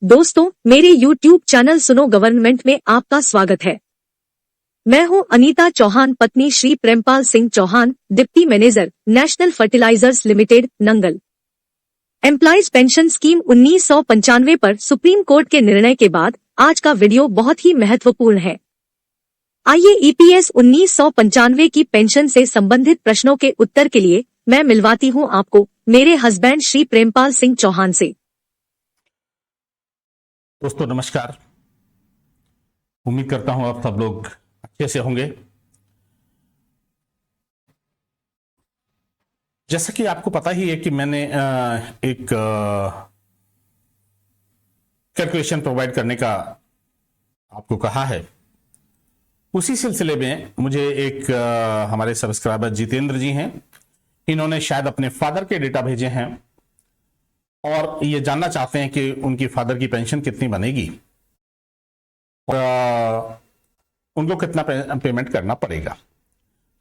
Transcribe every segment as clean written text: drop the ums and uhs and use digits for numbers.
दोस्तों, मेरे YouTube channel सुनो गवर्नमेंट में आपका स्वागत है। मैं हूं अनीता चौहान, पत्नी Shri Prempal Singh Chauhan, deputy manager, national fertilizers limited, Nangal. Employees pension scheme 1995 पर सुप्रीम कोर्ट के निर्णय के बाद आज का वीडियो बहुत ही महत्वपूर्ण है। आइए EPS 1995 की पेंशन से संबंधित प्रश्नों के उत्तर के लिए मैं मिलवाती हूं आपको मेरे हस्बैंड श्री प्रेमपाल सिंह चौहान से। दोस्तों नमस्कार। उम्मीद करता हूं आप सब लोग अच्छे से होंगे। जैसा कि आपको पता ही है कि मैंने एक कैलकुलेशन प्रोवाइड करने का आपको कहा है। उसी सिलसिले में मुझे एक हमारे सब्सक्राइबर जितेंद्र जी हैं, इन्होंने शायद अपने फादर के डेटा भेजे हैं और ये जानना चाहते हैं कि उनकी फादर की पेंशन कितनी बनेगी और उनको कितना पेमेंट करना पड़ेगा।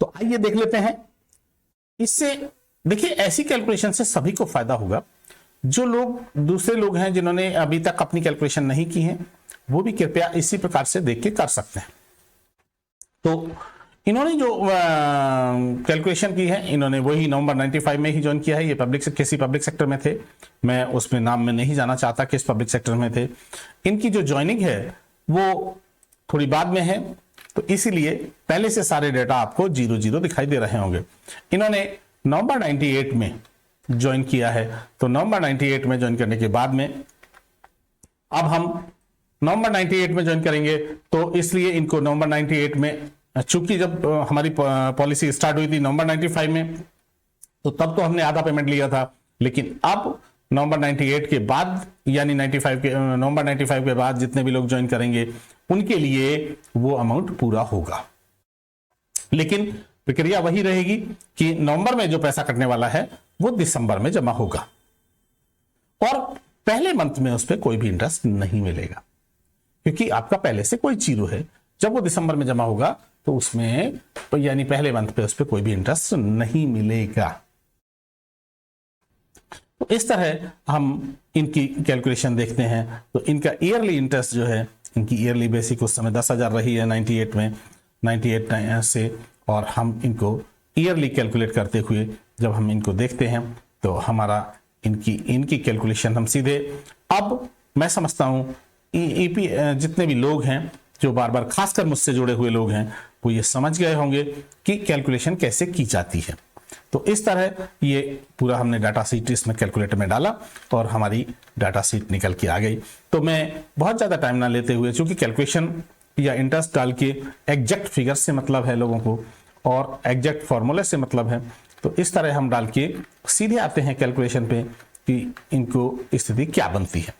तो आइए देख लेते हैं। इससे देखिए, ऐसी कैलकुलेशन से सभी को फायदा होगा। जो लोग दूसरे लोग हैं जिन्होंने अभी तक अपनी कैलकुलेशन नहीं की है, वो भी कृपया इसी प्रकार से देख के कर सकते हैं। तो इन्होंने जो कैलकुलेशन की है, इन्होंने वही नवंबर 95 में ही ज्वाइन किया है। ये किसी पब्लिक सेक्टर में थे, मैं उसमें नाम में नहीं जाना चाहता किस पब्लिक सेक्टर में थे। इनकी जो ज्वाइनिंग है वो थोड़ी बाद में है, तो इसीलिए पहले से सारे डेटा आपको 00 दिखाई दे रहे होंगे। इन्होंने नवंबर 98 में ज्वाइन किया है, तो नवंबर 98 में ज्वाइन करने के बाद में अब हम नवंबर 98 में ज्वाइन करेंगे, तो इसलिए इनको नवंबर 98 में, चूंकि जब हमारी पॉलिसी स्टार्ट हुई थी नवंबर 95 में, तो तब तो हमने आधा पेमेंट लिया था, लेकिन अब नवंबर 98 के बाद यानी नवंबर 95 के बाद जितने भी लोग ज्वाइन करेंगे उनके लिए वो अमाउंट पूरा होगा। लेकिन प्रक्रिया वही रहेगी कि नवंबर में जो पैसा कटने वाला है वो दिसंबर में जमा होगा और पहले मंथ में उस पर कोई भी इंटरेस्ट नहीं मिलेगा, क्योंकि आपका पहले से कोई जीरो है। जब वो दिसंबर में जमा होगा तो उसमें यानी पहले मंथ पे उस पर कोई भी इंटरेस्ट नहीं मिलेगा। तो इस तरह हम इनकी कैलकुलेशन देखते हैं। तो इनका ईयरली इंटरेस्ट जो है, इनकी ईयरली बेसिक उस समय 10,000 रही है 98 से, और हम इनको ईयरली कैलकुलेट करते हुए जब हम इनको देखते हैं तो हमारा इनकी कैलकुलेशन हम सीधे, अब मैं समझता हूं जितने भी लोग हैं जो बार बार खासकर मुझसे जुड़े हुए लोग हैं वो ये समझ गए होंगे कि कैलकुलेशन कैसे की जाती है। तो इस तरह ये पूरा हमने डाटा सीट इसमें कैलकुलेटर में डाला और हमारी डाटा सीट निकल के आ गई। तो मैं बहुत ज़्यादा टाइम ना लेते हुए, चूंकि कैलकुलेशन या इंटरेस्ट डाल के एग्जैक्ट फिगर से मतलब है लोगों को और एग्जैक्ट फॉर्मूले से मतलब है, तो इस तरह हम डाल के सीधे आते हैं कैलकुलेशन पे कि इनको स्थिति क्या बनती है।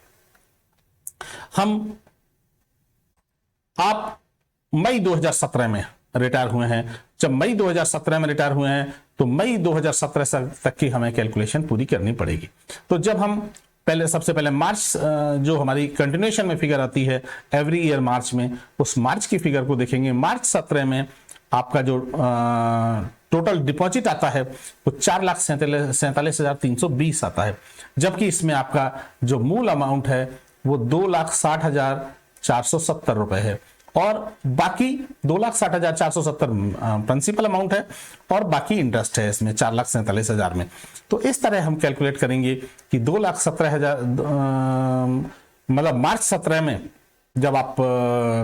आप मई 2017 में रिटायर हुए हैं। जब मई 2017 में रिटायर हुए हैं तो मई 2017 तक की हमें कैलकुलेशन पूरी करनी पड़ेगी। तो जब हम सबसे पहले मार्च, जो हमारी कंटिन्यूएशन में फिगर आती है एवरी ईयर मार्च में, उस मार्च की फिगर को देखेंगे। मार्च 17 में आपका जो टोटल डिपॉजिट आता है वो 4,47,320 आता है, जबकि इसमें आपका जो मूल अमाउंट है वो 2,60,470 रुपए है और बाकी 2,60,470 प्रिंसिपल अमाउंट है और बाकी इंटरेस्ट है इसमें 4,47,000 में। तो इस तरह हम कैलकुलेट करेंगे कि 2,17,000 मतलब मार्च 17 में जब आप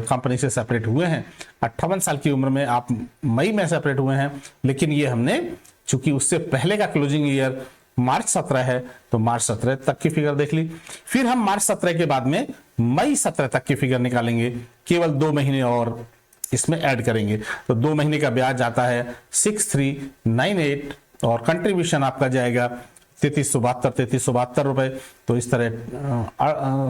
कंपनी से सेपरेट हुए हैं, 58 साल की उम्र में आप मई में सेपरेट हुए हैं, लेकिन ये हमने चूंकि उससे पहले का क्लोजिंग ईयर मार्च 17 है तो मार्च 17 तक की फिगर देख ली। फिर हम मार्च 17 के बाद में मई 17 तक की फिगर निकालेंगे, केवल 2 महीने और इसमें ऐड करेंगे। तो 2 महीने का ब्याज आता है 6398 और कंट्रीब्यूशन आपका जाएगा 3372 रुपए। तो इस तरह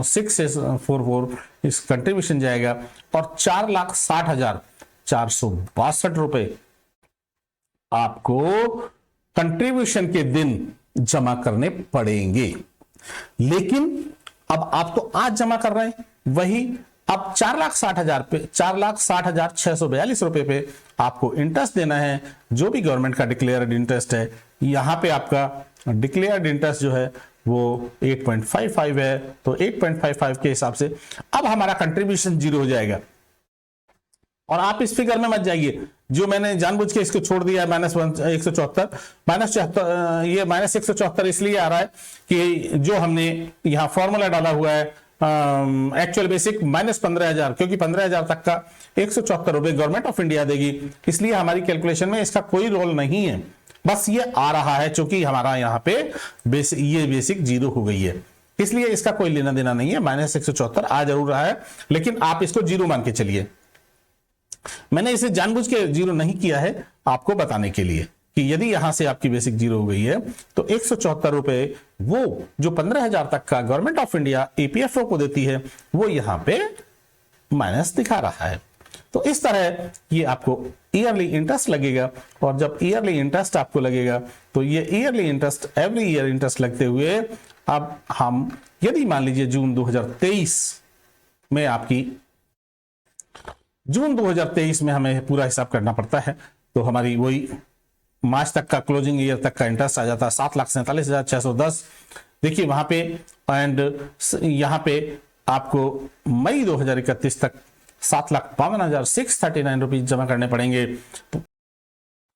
6 से 44 इस कंट्रीब्यूशन जाएगा और 4,60,462 रुपए आपको कंट्रीब्यूशन के दिन जमा करने पड़ेंगे। लेकिन अब आप तो आज जमा कर रहे हैं, वही अब 4,60,000 पे 4,60,642 रुपए पे आपको इंटरेस्ट देना है, जो भी गवर्नमेंट का डिक्लेयर्ड इंटरेस्ट है। यहां पे आपका डिक्लेयर्ड इंटरेस्ट जो है वो 8.55 है। तो 8.55 के हिसाब से अब हमारा कंट्रीब्यूशन जीरो हो जाएगा। और आप इस फिगर में मत जाइए, जो मैंने जानबूझ के इसको छोड़ दिया है -174 ये -174 इसलिए आ रहा है कि जो हमने यहाँ फॉर्मूला डाला हुआ है एक्चुअल बेसिक -15,000, क्योंकि 15,000 तक का 174 रुपए गवर्नमेंट ऑफ इंडिया देगी, इसलिए हमारी कैलकुलेशन में इसका कोई रोल नहीं है, बस ये आ रहा है चूंकि हमारा यहाँ पे ये बेसिक जीरो हो गई है, इसलिए इसका कोई लेना देना नहीं है। -174 आ जरूर रहा है, लेकिन आप इसको जीरो मान के चलिए। मैंने इसे जानबूझ के जीरो नहीं किया है आपको बताने के लिए कि यदि यहां से आपकी बेसिक जीरो हो गई है तो 174 रुपए वो जो 15,000 तक का गवर्नमेंट ऑफ इंडिया ईपीएफओ को देती है वो यहां पे माइनस दिखा रहा है। तो इस तरह ये आपको ईयरली इंटरेस्ट लगेगा, और जब ईयरली इंटरेस्ट आपको लगेगा तो ये yearly interest every year interest लगते हुए अब हम यदि मान लीजिए जून 2023 में हमें पूरा हिसाब करना पड़ता है, तो हमारी वही मार्च तक का क्लोजिंग ईयर तक का इंटरेस्ट आ जाता है 7,47,610। देखिए वहां पे, एंड यहां पे आपको मई 2031 तक 7,52,639 रुपीज जमा करने पड़ेंगे। तो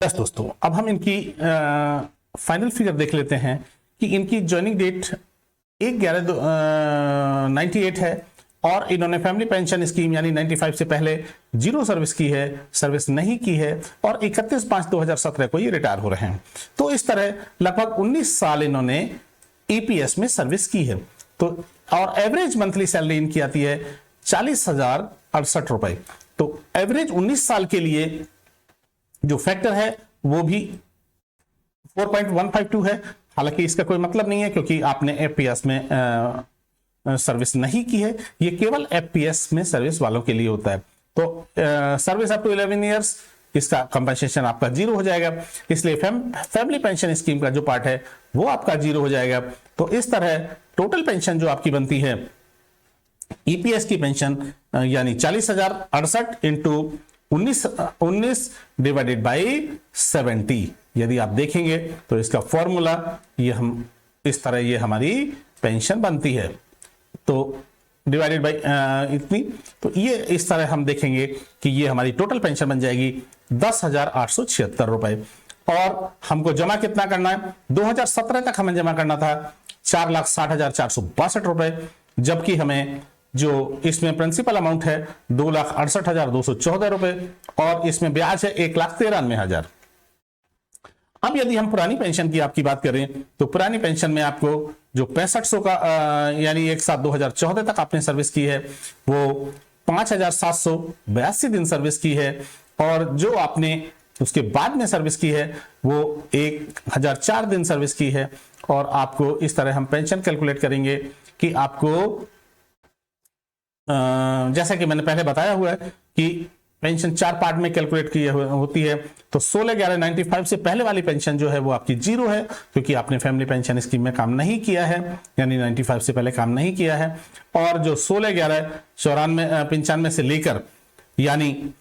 बस दोस्तों, अब हम इनकी फाइनल फिगर देख लेते हैं कि इनकी ज्वाइनिंग डेट 1/11/98 है, और इन्होंने फैमिली पेंशन स्कीम यानी 95 से पहले जीरो सर्विस की है, सर्विस नहीं की है, और 31/5/2017 को ये रिटायर हो रहे हैं। तो इस तरह लगभग 19 साल इन्होंने ईपीएस में सर्विस की है। तो और एवरेज मंथली सैलरी इनकी आती है 40,068 रुपए। तो एवरेज 19 साल के लिए जो फैक्टर है वो भी 4.152 है। हालांकि इसका कोई मतलब नहीं है क्योंकि आपने एफपीएस में सर्विस नहीं की है, ये केवल एफपीएस में सर्विस वालों के लिए होता है। तो सर्विस अप टू 11 इयर्स, इसका कंपनसेशन आपका जीरो हो जाएगा, इसलिए फैमिली पेंशन स्कीम का जो पार्ट है वो आपका जीरो हो जाएगा। तो इस तरह टोटल पेंशन जो आपकी बनती है ईपीएस की पेंशन यानी 40,068 इंटू 19 डिवाइडेड बाई 70, यदि आप देखेंगे तो इसका फॉर्मूला ये हम इस तरह ये हमारी पेंशन बनती है। तो डिवाइडेड बाई इतनी, तो ये इस तरह हम देखेंगे कि ये हमारी टोटल पेंशन बन जाएगी 10,876 रुपए। और हमको जमा कितना करना है, 2017 तक हमें जमा करना था 4,60,462 रुपए, जबकि हमें जो इसमें प्रिंसिपल अमाउंट है 2,68,214 रुपए, और इसमें ब्याज है 1,93,000। अब यदि हम पुरानी पेंशन की आपकी बात करें तो पुरानी पेंशन में आपको जो 6500 का यानी 1/7/2014 तक आपने सर्विस की है वो 5,782 दिन सर्विस की है, और जो आपने उसके बाद में सर्विस की है वो 1,004 दिन सर्विस की है। और आपको इस तरह हम पेंशन कैलकुलेट करेंगे कि आपको जैसा कि मैंने पहले बताया हुआ है कि पेंशन 4 पार्ट में कैलकुलेट की होती है। तो 16/11/95 से पहले वाली पेंशन जो है वो आपकी जीरो है, क्योंकि आपने फैमिली पेंशन स्कीम में काम नहीं किया है, यानी 95 से पहले काम नहीं किया है। और जो 16/11/95 से लेकर यानी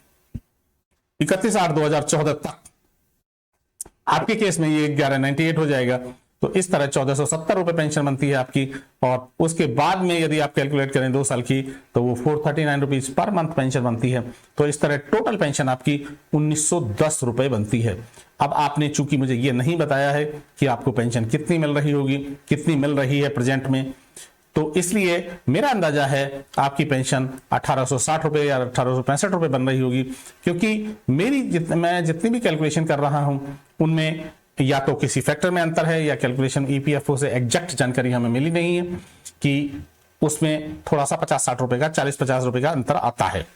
31/8/2014 तक आपके केस में ये 1198 हो जाएगा। तो इस तरह 1,470 रुपए पेंशन बनती है आपकी, और उसके बाद में यदि आप कैलकुलेट करें 2 साल की तो वो 439 रुपीज पर मंथ पेंशन बनती है। तो इस तरह टोटल पेंशन आपकी 1,910 रुपए बनती है। अब आपने चूंकि मुझे ये नहीं बताया है कि आपको पेंशन कितनी मिल रही होगी, कितनी मिल रही है प्रेजेंट में, तो इसलिए मेरा अंदाजा है आपकी पेंशन 1,860 रुपए या 1,865 रुपए बन रही होगी, क्योंकि मैं जितनी भी कैलकुलेशन कर रहा हूं उनमें या तो किसी फैक्टर में अंतर है या कैलकुलेशन ईपीएफओ से एग्जैक्ट जानकारी हमें मिली नहीं है कि उसमें थोड़ा सा 50-60 रुपए का 40-50 रुपए का अंतर आता है।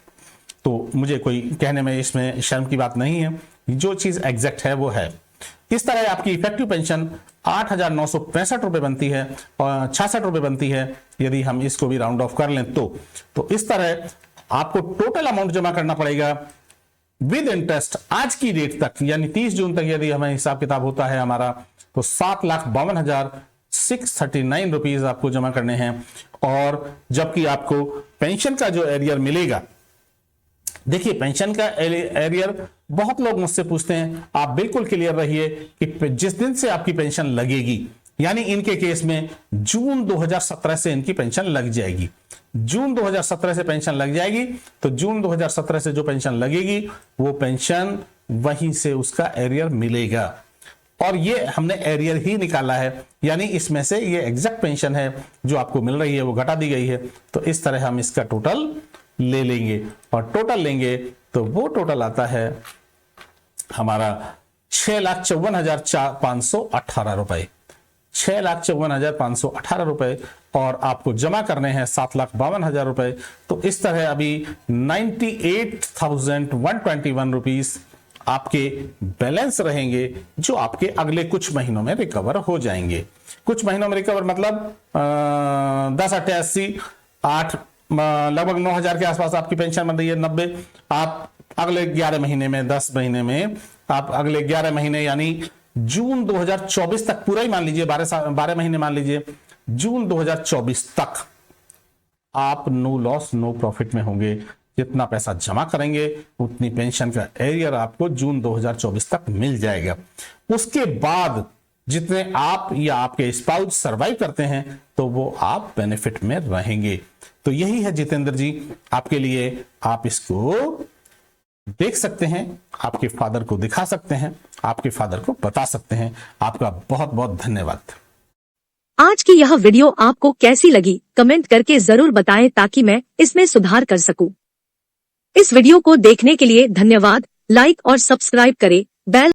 तो मुझे कोई कहने में इसमें शर्म की बात नहीं है, जो चीज एग्जैक्ट है वो है। इस तरह आपकी इफेक्टिव पेंशन 8,965 रुपए बनती है और 66 रुपए बनती है यदि हम इसको भी राउंड ऑफ कर लें तो इस तरह आपको टोटल अमाउंट जमा करना पड़ेगा विद इंटरेस्ट आज की डेट तक, यानी 30 जून तक यदि हमें हिसाब किताब होता है हमारा, तो 7,52,639 रुपीज आपको जमा करने हैं। और जबकि आपको पेंशन का जो एरियर मिलेगा, देखिए पेंशन का एरियर बहुत लोग मुझसे पूछते हैं, आप बिल्कुल क्लियर रहिए कि जिस दिन से आपकी पेंशन लगेगी यानी इनके केस में जून 2017 से इनकी पेंशन लग जाएगी। जून 2017 से पेंशन लग जाएगी, तो जून 2017 से जो पेंशन लगेगी वो पेंशन वहीं से उसका एरियर मिलेगा। और ये हमने एरियर ही निकाला है, यानी इसमें से ये एग्जैक्ट पेंशन है जो आपको मिल रही है वो घटा दी गई है। तो इस तरह हम इसका टोटल ले लेंगे, और टोटल लेंगे तो वो टोटल आता है हमारा 6,54,518 रुपए, 6,54,518 रुपए, और आपको जमा करने हैं 7,52,000 रुपए। तो इस तरह अभी 98,121 रुपीस आपके बैलेंस रहेंगे, जो आपके अगले कुछ महीनों में रिकवर हो जाएंगे। कुछ महीनों में रिकवर मतलब 10, 88, 8, लगभग 9,000 के आसपास आपकी पेंशन बन रही है। 90 आप अगले 11 महीने में, 10 महीने में, आप अगले 11 महीने यानी जून 2024 तक, पूरा ही मान लीजिए 12 महीने मान लीजिए, जून 2024 तक आप नो लॉस नो प्रॉफिट में होंगे। जितना पैसा जमा करेंगे उतनी पेंशन का एरियर आपको जून 2024 तक मिल जाएगा। उसके बाद जितने आप या आपके स्पाउस सरवाइव करते हैं तो वो आप बेनिफिट में रहेंगे। तो यही है जितेंद्र जी आपके लिए, आप इसको देख सकते हैं, आपके फादर को दिखा सकते हैं, आपके फादर को बता सकते हैं। आपका बहुत बहुत धन्यवाद। आज की यह वीडियो आपको कैसी लगी कमेंट करके जरूर बताएं, ताकि मैं इसमें सुधार कर सकूं। इस वीडियो को देखने के लिए धन्यवाद। लाइक और सब्सक्राइब करें, बेल